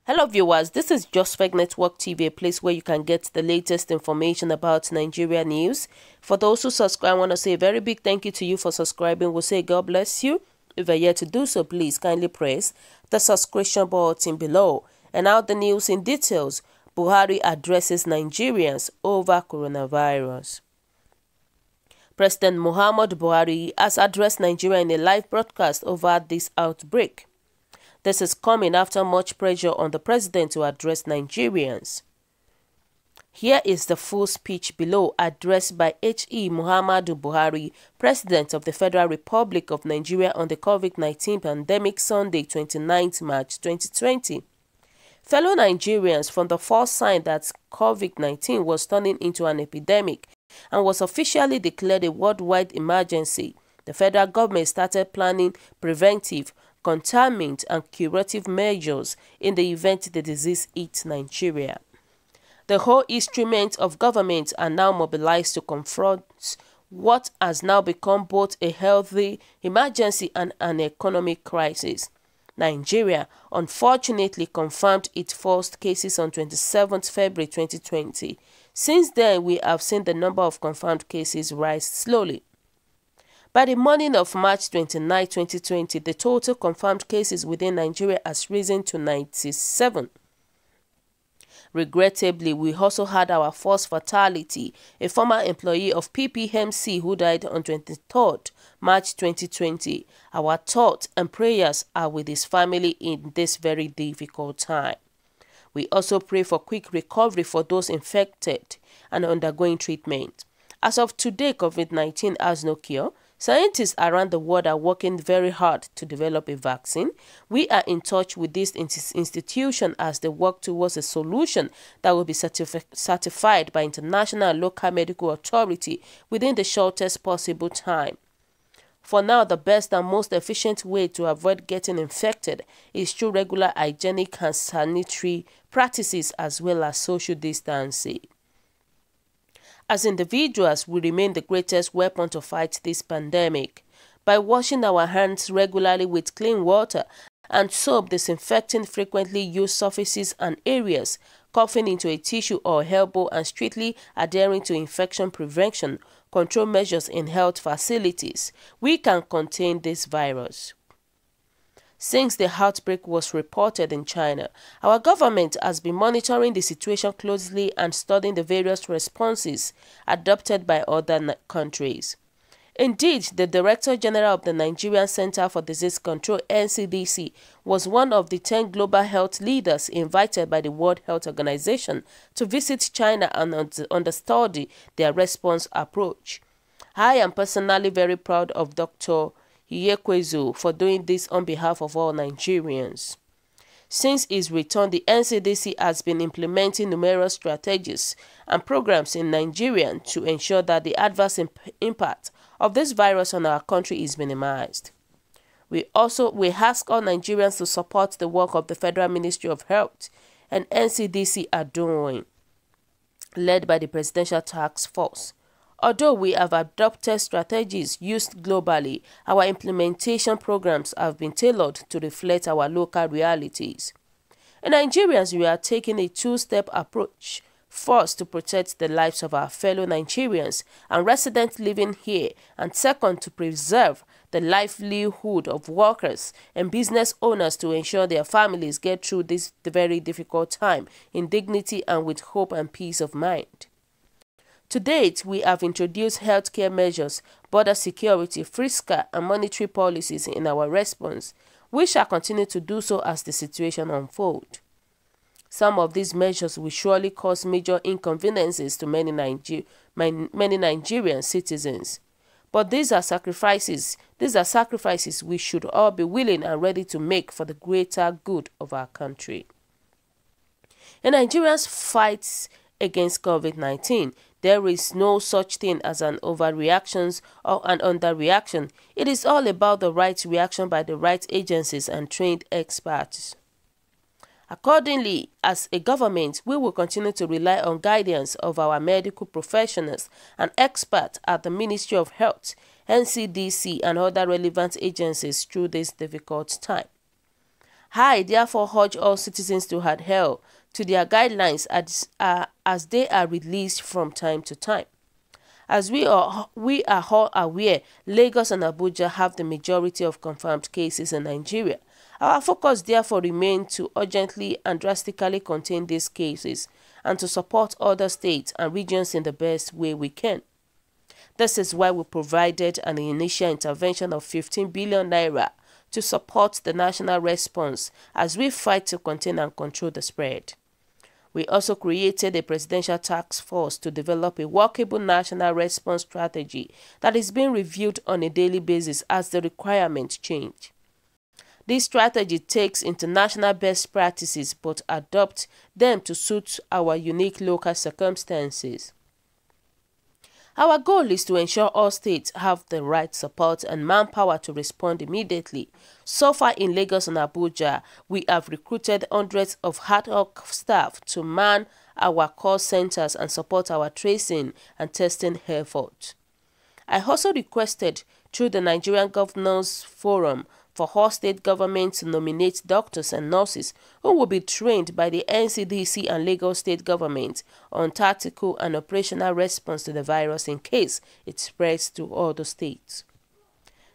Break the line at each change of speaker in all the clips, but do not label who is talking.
Hello viewers, this is JustFake Network TV, a place where you can get the latest information about Nigeria news. For those who subscribe, I want to say a very big thank you to you for subscribing. We'll say God bless you. If you're yet to do so, please kindly press the subscription button below. And now the news in details. Buhari addresses Nigerians over coronavirus. President Muhammadu Buhari has addressed Nigeria in a live broadcast over this outbreak. This is coming after much pressure on the president to address Nigerians. Here is the full speech below, addressed by H.E. Muhammadu Buhari, President of the Federal Republic of Nigeria, on the COVID-19 pandemic, Sunday, 29th March 2020. Fellow Nigerians, from the first sign that COVID-19 was turning into an epidemic and was officially declared a worldwide emergency, the federal government started planning preventive, containment and curative measures in the event the disease hits Nigeria. The whole instruments of government are now mobilized to confront what has now become both a health emergency and an economic crisis. Nigeria unfortunately confirmed its first cases on 27th February 2020. Since then, we have seen the number of confirmed cases rise slowly. By the morning of March 29, 2020, the total confirmed cases within Nigeria has risen to 97. Regrettably, we also had our first fatality, a former employee of PPMC who died on 23rd March 2020. Our thoughts and prayers are with his family in this very difficult time. We also pray for quick recovery for those infected and undergoing treatment. As of today, COVID-19 has no cure. Scientists around the world are working very hard to develop a vaccine. We are in touch with this institution as they work towards a solution that will be certified by international and local medical authority within the shortest possible time. For now, the best and most efficient way to avoid getting infected is through regular hygienic and sanitary practices as well as social distancing. As individuals, we remain the greatest weapon to fight this pandemic. By washing our hands regularly with clean water and soap, disinfecting frequently used surfaces and areas, coughing into a tissue or elbow, and strictly adhering to infection prevention control measures in health facilities, we can contain this virus. Since the outbreak was reported in China, our government has been monitoring the situation closely and studying the various responses adopted by other countries. Indeed, the Director General of the Nigerian Center for Disease Control (NCDC) was one of the 10 global health leaders invited by the World Health Organization to visit China and understudy their response approach. I am personally very proud of Dr. Yekwezu for doing this on behalf of all Nigerians. Since its return, the NCDC has been implementing numerous strategies and programs in Nigeria to ensure that the adverse impact of this virus on our country is minimized. We ask all Nigerians to support the work of the Federal Ministry of Health and NCDC are doing, led by the Presidential Task Force. Although we have adopted strategies used globally, our implementation programs have been tailored to reflect our local realities. In Nigerians, we are taking a two-step approach. First, to protect the lives of our fellow Nigerians and residents living here, and second, to preserve the livelihood of workers and business owners to ensure their families get through this very difficult time in dignity and with hope and peace of mind. To date, we have introduced healthcare measures, border security, fiscal and monetary policies in our response. We shall continue to do so as the situation unfolds. Some of these measures will surely cause major inconveniences to many Nigerian citizens. But these are sacrifices we should all be willing and ready to make for the greater good of our country. A Nigerian's fight against COVID-19. There is no such thing as an overreaction or an underreaction. It is all about the right reaction by the right agencies and trained experts. Accordingly, as a government, we will continue to rely on guidance of our medical professionals and experts at the Ministry of Health, NCDC, and other relevant agencies through this difficult time. I therefore urge all citizens to adhere to their guidelines as they are released from time to time. As we are all aware, Lagos and Abuja have the majority of confirmed cases in Nigeria. Our focus therefore remains to urgently and drastically contain these cases and to support other states and regions in the best way we can. This is why we provided an initial intervention of 15 billion naira to support the national response as we fight to contain and control the spread. We also created a presidential task force to develop a workable national response strategy that is being reviewed on a daily basis as the requirements change. This strategy takes international best practices but adopts them to suit our unique local circumstances. Our goal is to ensure all states have the right support and manpower to respond immediately. So far in Lagos and Abuja, we have recruited hundreds of hard-work staff to man our call centers and support our tracing and testing efforts. I also requested through the Nigerian Governors Forum for all state governments to nominate doctors and nurses who will be trained by the NCDC and Lagos state government on tactical and operational response to the virus in case it spreads to other states.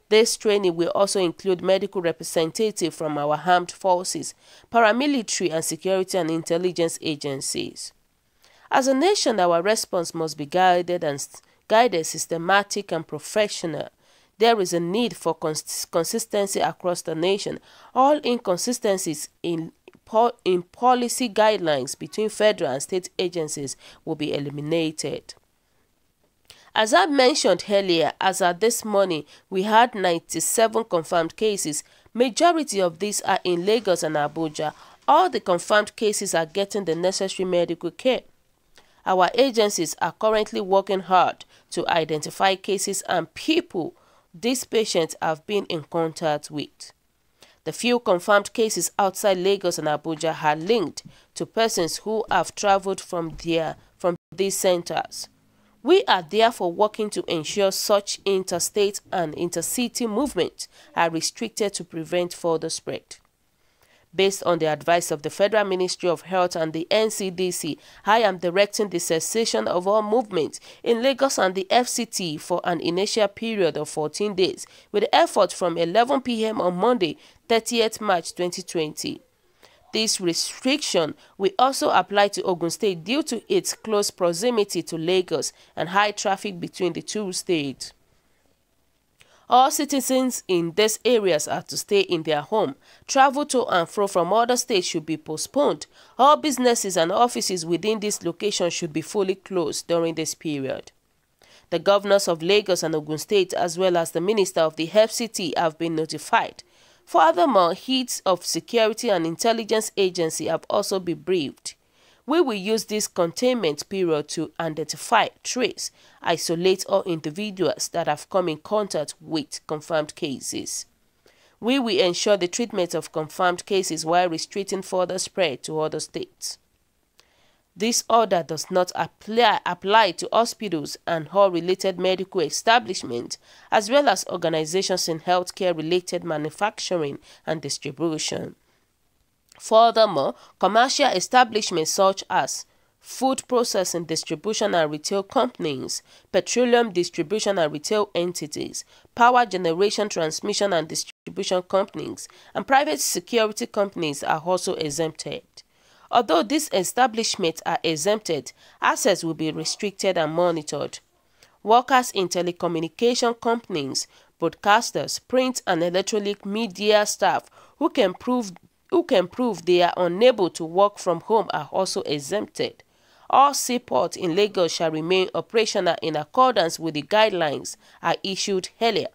This training will also include medical representatives from our armed forces, paramilitary and security and intelligence agencies. As a nation, our response must be guided, systematic and professional. There is a need for consistency across the nation. All inconsistencies in policy guidelines between federal and state agencies will be eliminated. As I mentioned earlier, as at this morning, we had 97 confirmed cases. Majority of these are in Lagos and Abuja. All the confirmed cases are getting the necessary medical care. Our agencies are currently working hard to identify cases and people these patients have been in contact with. The few confirmed cases outside Lagos and Abuja are linked to persons who have traveled from these centers. We are therefore working to ensure such interstate and intercity movements are restricted to prevent further spread. Based on the advice of the Federal Ministry of Health and the NCDC, I am directing the cessation of all movement in Lagos and the FCT for an initial period of 14 days, with effort from 11 p.m. on Monday, 30th March 2020. This restriction will also apply to Ogun State due to its close proximity to Lagos and high traffic between the two states. All citizens in these areas are to stay in their home. Travel to and fro from other states should be postponed. All businesses and offices within this location should be fully closed during this period. The governors of Lagos and Ogun State, as well as the minister of the FCT, have been notified. Furthermore, heads of security and intelligence agency have also been briefed. We will use this containment period to identify, trace, isolate all individuals that have come in contact with confirmed cases. We will ensure the treatment of confirmed cases while restricting further spread to other states. This order does not apply to hospitals and all related medical establishments, as well as organizations in healthcare-related manufacturing and distribution. Furthermore, commercial establishments such as food processing, distribution and retail companies, petroleum distribution and retail entities, power generation, transmission and distribution companies, and private security companies are also exempted. Although these establishments are exempted, access will be restricted and monitored. Workers in telecommunication companies, broadcasters, print and electronic media staff who can prove they are unable to work from home are also exempted. All seaports in Lagos shall remain operational in accordance with the guidelines I issued earlier.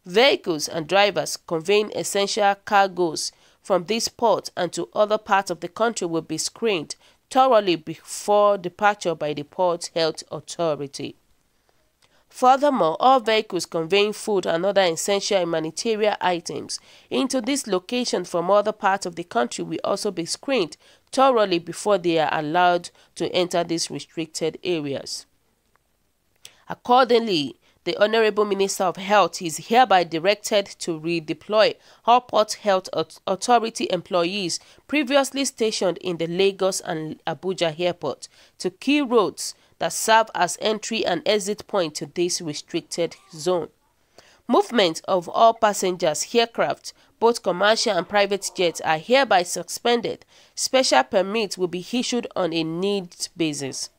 Vehicles and drivers conveying essential cargoes from this port and to other parts of the country will be screened thoroughly before departure by the Port Health Authority. Furthermore, all vehicles conveying food and other essential humanitarian items into this location from other parts of the country will also be screened thoroughly before they are allowed to enter these restricted areas. Accordingly, the Honorable Minister of Health is hereby directed to redeploy all Port Health Authority employees previously stationed in the Lagos and Abuja airport to key roads that serve as entry and exit point to this restricted zone. Movement of all passengers, aircraft, both commercial and private jets, are hereby suspended. Special permits will be issued on a needs basis.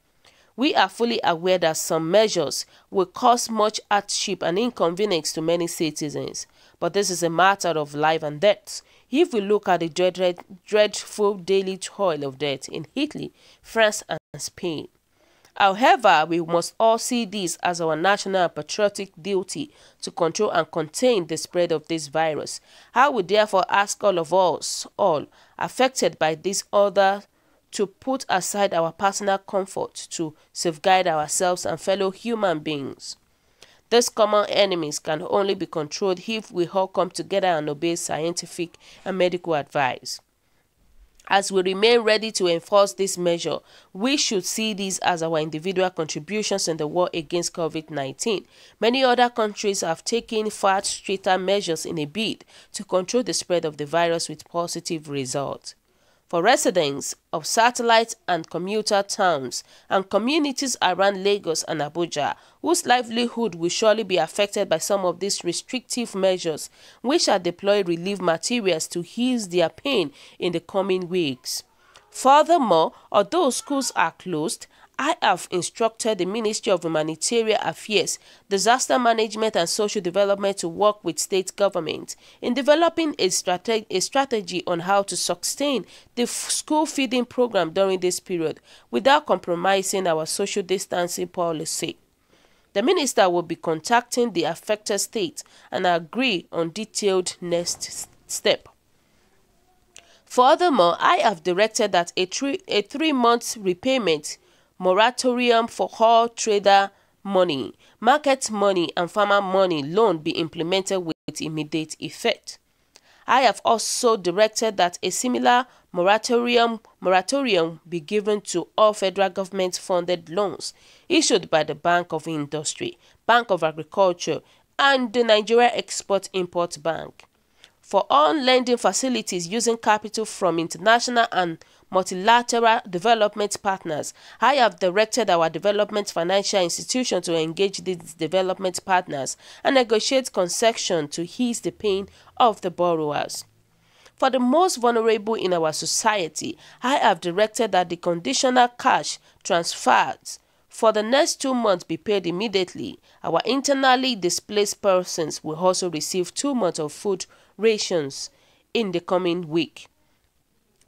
We are fully aware that some measures will cause much hardship and inconvenience to many citizens, but this is a matter of life and death. If we look at the dreadful daily toil of death in Italy, France and Spain. However, we must all see this as our national and patriotic duty to control and contain the spread of this virus. I would therefore ask all of us, all affected by this order, to put aside our personal comfort to safeguard ourselves and fellow human beings. These common enemies can only be controlled if we all come together and obey scientific and medical advice. As we remain ready to enforce this measure, we should see this as our individual contributions in the war against COVID-19. Many other countries have taken far stricter measures in a bid to control the spread of the virus with positive results. For residents of satellite and commuter towns and communities around Lagos and Abuja, whose livelihood will surely be affected by some of these restrictive measures, we shall deploy relief materials to ease their pain in the coming weeks. Furthermore, although schools are closed, I have instructed the Ministry of Humanitarian Affairs, Disaster Management and Social Development to work with state government in developing a strategy on how to sustain the school feeding program during this period without compromising our social distancing policy. The minister will be contacting the affected states and agree on detailed next step. Furthermore, I have directed that a 3-month repayment moratorium for all trader money, market money and farmer money loan be implemented with immediate effect. I have also directed that a similar moratorium be given to all federal government-funded loans issued by the Bank of Industry, Bank of Agriculture, and the Nigeria Export-Import Bank. For all lending facilities using capital from international and multilateral development partners, I have directed our development financial institution to engage these development partners and negotiate concessions to ease the pain of the borrowers. For the most vulnerable in our society, I have directed that the conditional cash transfers for the next 2 months be paid immediately. Our internally displaced persons will also receive 2 months of food rations in the coming week.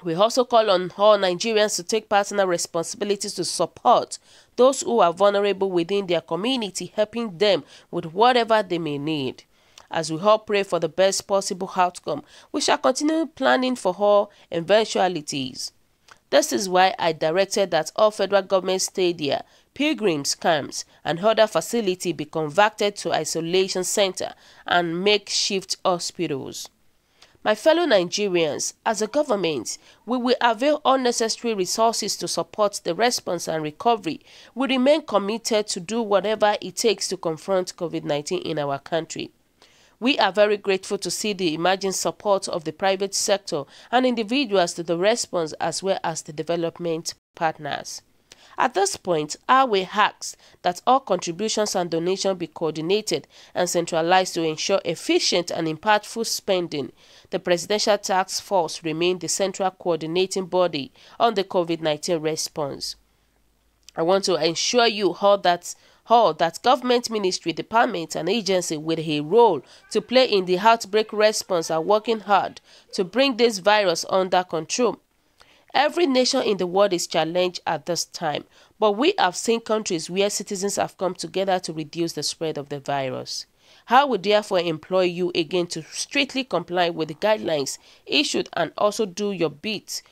We also call on all Nigerians to take personal responsibilities to support those who are vulnerable within their community, helping them with whatever they may need. As we all pray for the best possible outcome, we shall continue planning for all eventualities. This is why I directed that all federal government stadia, pilgrims camps, and other facilities be converted to isolation center and makeshift hospitals. My fellow Nigerians, as a government, we will avail all necessary resources to support the response and recovery. We remain committed to do whatever it takes to confront COVID-19 in our country. We are very grateful to see the emerging support of the private sector and individuals to the response as well as the development partners. At this point, I will ask that all contributions and donations be coordinated and centralized to ensure efficient and impactful spending. The Presidential Task Force remains the central coordinating body on the COVID-19 response. I want to assure you all that government ministry, departments and agencies with a role to play in the outbreak response are working hard to bring this virus under control. Every nation in the world is challenged at this time, but we have seen countries where citizens have come together to reduce the spread of the virus. I would therefore implore you again to strictly comply with the guidelines issued and also do your bit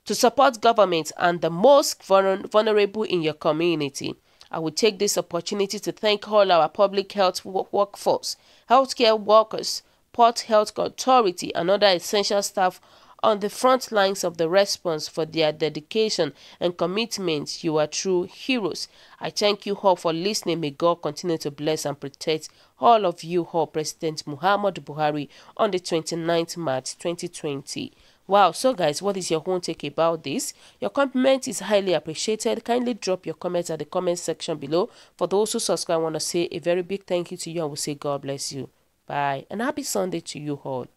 to support government and the most vulnerable in your community. I will take this opportunity to thank all our public health workforce, healthcare workers, Port Health Authority and other essential staff on the front lines of the response for their dedication and commitment. You are true heroes. I thank you all for listening. May God continue to bless and protect all of you all. President Muhammadu Buhari on the 29th March 2020. Wow, so guys, what is your own take about this? Your comment is highly appreciated. Kindly drop your comments at the comment section below. For those who subscribe, I want to say a very big thank you to you and will say God bless you. Bye and happy Sunday to you all.